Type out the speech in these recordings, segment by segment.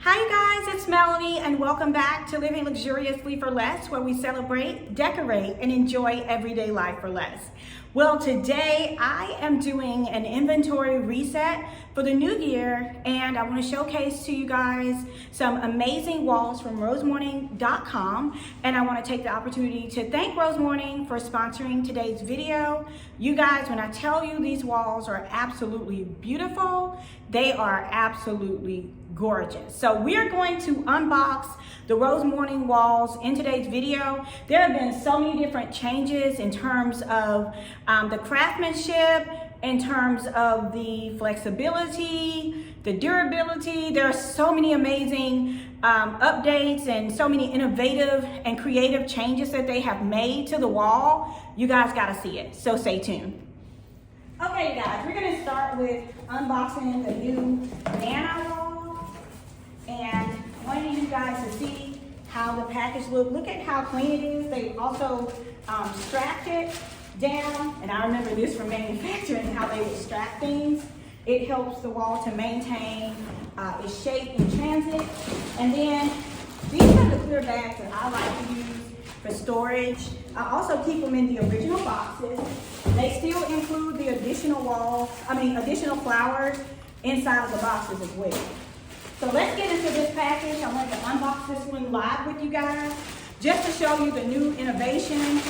Hi you guys, it's Melanie and welcome back to Living Luxuriously for Less, where we celebrate, decorate, and enjoy everyday life for less. Well, today I am doing an inventory reset for the new year, and I want to showcase to you guys some amazing walls from rosemorning.com, and I want to take the opportunity to thank Rose Morning for sponsoring today's video. You guys, when I tell you these walls are absolutely beautiful, they are absolutely gorgeous. So we are going to unbox the Rose Morning walls in today's video. There have been so many different changes in terms of the craftsmanship, in terms of the flexibility, the durability. There are so many amazing updates and so many innovative and creative changes that they have made to the wall. You guys gotta see it, so stay tuned. Okay guys, we're gonna start with unboxing the new Nana wall. And I wanted you guys to see how the package looks. Look at how clean it is. They also strapped it down. And I remember this from manufacturing, how they would strap things. It helps the wall to maintain its shape in transit. And then these are the clear bags that I like to use for storage. I also keep them in the original boxes. They still include the additional flowers inside of the boxes as well. So let's get into this package. I wanted to unbox this one live with you guys, just to show you the new innovation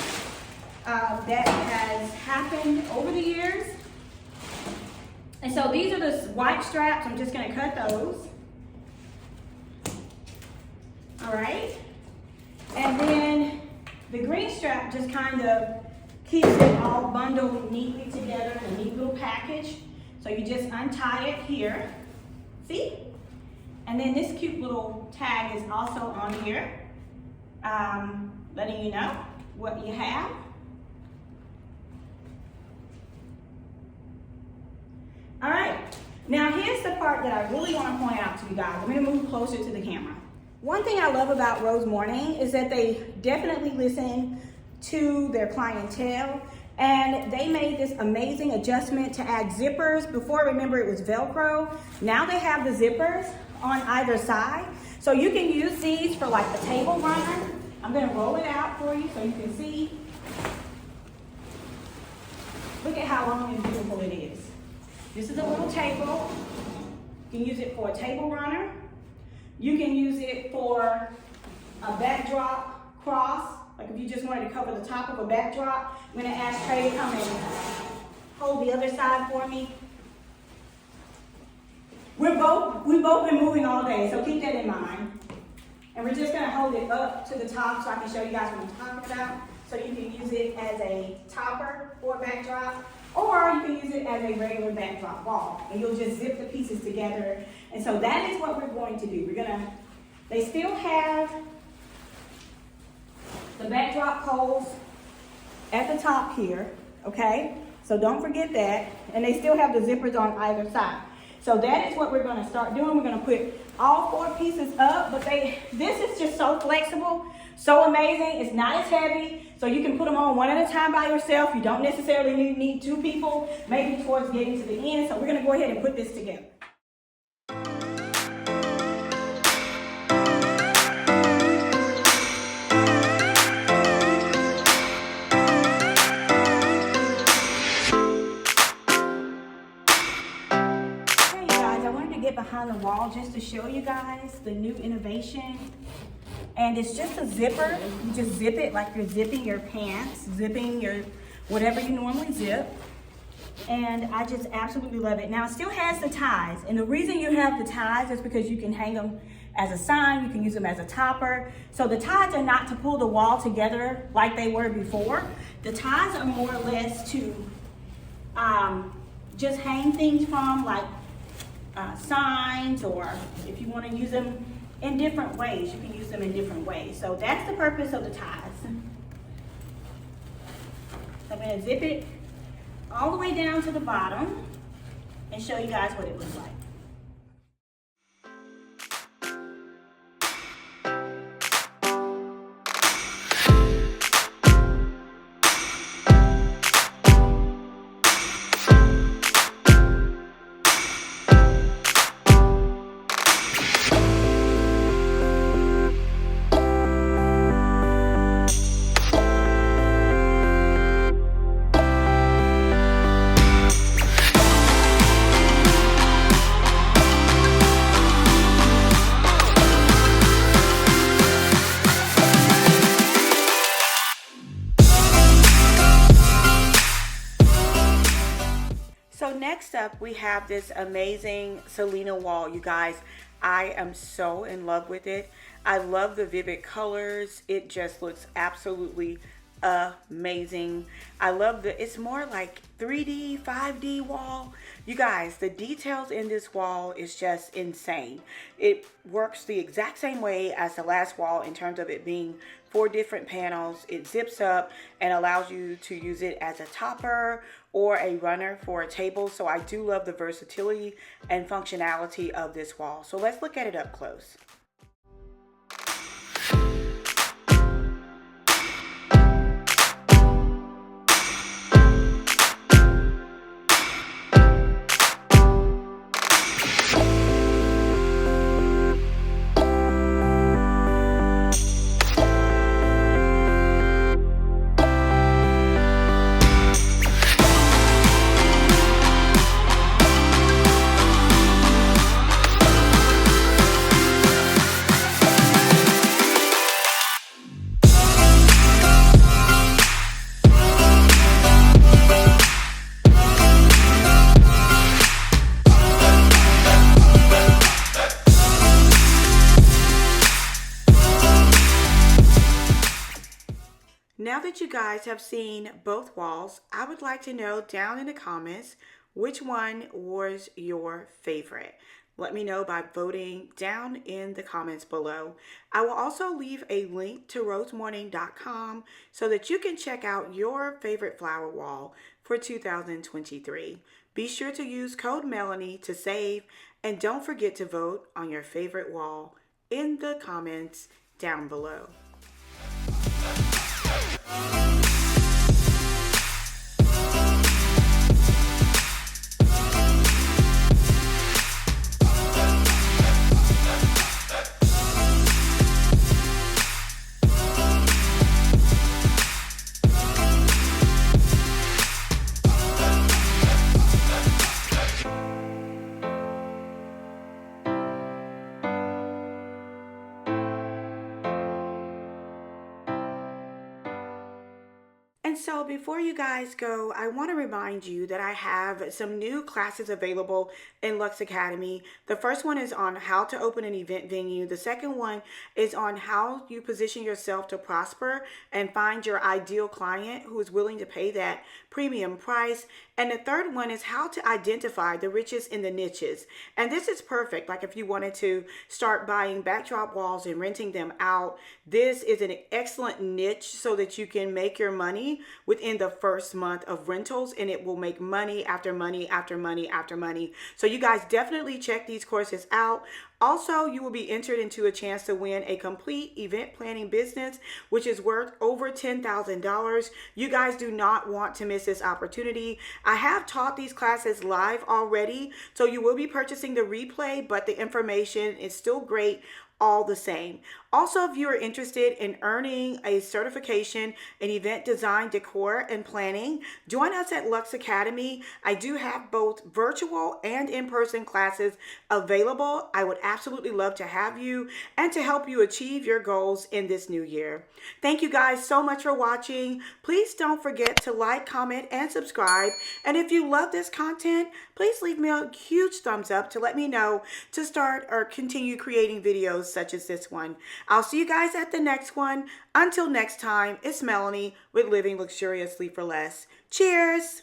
that has happened over the years. And so these are the white straps. I'm just gonna cut those. All right. And then the green strap just kind of keeps it all bundled neatly together in a neat little package. So you just untie it here. See? And then this cute little tag is also on here, letting you know what you have. All right, now here's the part that I really want to point out to you guys. I'm gonna move closer to the camera. One thing I love about Rose Morning is that they definitely listen to their clientele, and they made this amazing adjustment to add zippers. Before, remember, it was Velcro. Now they have the zippers on either side. So you can use these for like a table runner. I'm gonna roll it out for you so you can see. Look at how long and beautiful it is. This is a little table. You can use it for a table runner. You can use it for a backdrop cross. Like if you just wanted to cover the top of a backdrop. I'm gonna ask Trey to come and hold the other side for me. We've both been moving all day, so keep that in mind. And we're just gonna hold it up to the top so I can show you guys what I'm talking about. So you can use it as a topper for a backdrop, or you can use it as a regular backdrop wall. And you'll just zip the pieces together. And so that is what we're going to do. They still have the backdrop poles at the top here, okay? So don't forget that. And they still have the zippers on either side. So that is what we're gonna start doing. We're gonna put all 4 pieces up, but this is just so flexible, so amazing. It's not as heavy, so you can put them on one at a time by yourself. You don't necessarily need 2 people, maybe towards getting to the end. So we're gonna go ahead and put this together. Behind the wall just to show you guys the new innovation, and it's just a zipper. You just zip it like you're zipping your pants, zipping your whatever you normally zip, and I just absolutely love it. Now it still has the ties, and the reason you have the ties is because you can hang them as a sign, you can use them as a topper. So the ties are not to pull the wall together like they were before. The ties are more or less to just hang things from, like signs, or if you want to use them in different ways, you can use them in different ways. So that's the purpose of the ties. So I'm going to zip it all the way down to the bottom and show you guys what it looks like. up, we have this amazing Selena wall, you guys. I am so in love with it. I love the vivid colors. It just looks absolutely amazing. I love it's more like 3D, 5D wall. You guys, the details in this wall is just insane. It works the exact same way as the last wall in terms of it being 4 different panels. It zips up and allows you to use it as a topper or a runner for a table. So I do love the versatility and functionality of this wall. So let's look at it up close. Now that you guys have seen both walls, I would like to know down in the comments which one was your favorite. Let me know by voting down in the comments below. I will also leave a link to rosemorning.com so that you can check out your favorite flower wall for 2023. Be sure to use code Melanie to save, and don't forget to vote on your favorite wall in the comments down below. And so before you guys go, I want to remind you that I have some new classes available in Lux Academy. The first one is on how to open an event venue. The second one is on how you position yourself to prosper and find your ideal client who is willing to pay that premium price. And the third one is how to identify the riches in the niches. And this is perfect. Like if you wanted to start buying backdrop walls and renting them out, this is an excellent niche so that you can make your money within the first month of rentals, and it will make money after money after money after money. So you guys definitely check these courses out. Also, you will be entered into a chance to win a complete event planning business, which is worth over $10,000. You guys do not want to miss this opportunity. I have taught these classes live already, so you will be purchasing the replay, but the information is still great all the same. Also, if you are interested in earning a certification in event design, decor, and planning, join us at Lux Academy. I do have both virtual and in-person classes available. I would absolutely love to have you and to help you achieve your goals in this new year. Thank you guys so much for watching. Please don't forget to like, comment, and subscribe. And if you love this content, please leave me a huge thumbs up to let me know to start or continue creating videos such as this one. I'll see you guys at the next one. Until next time, it's Melanie with Living Luxuriously for Less. Cheers!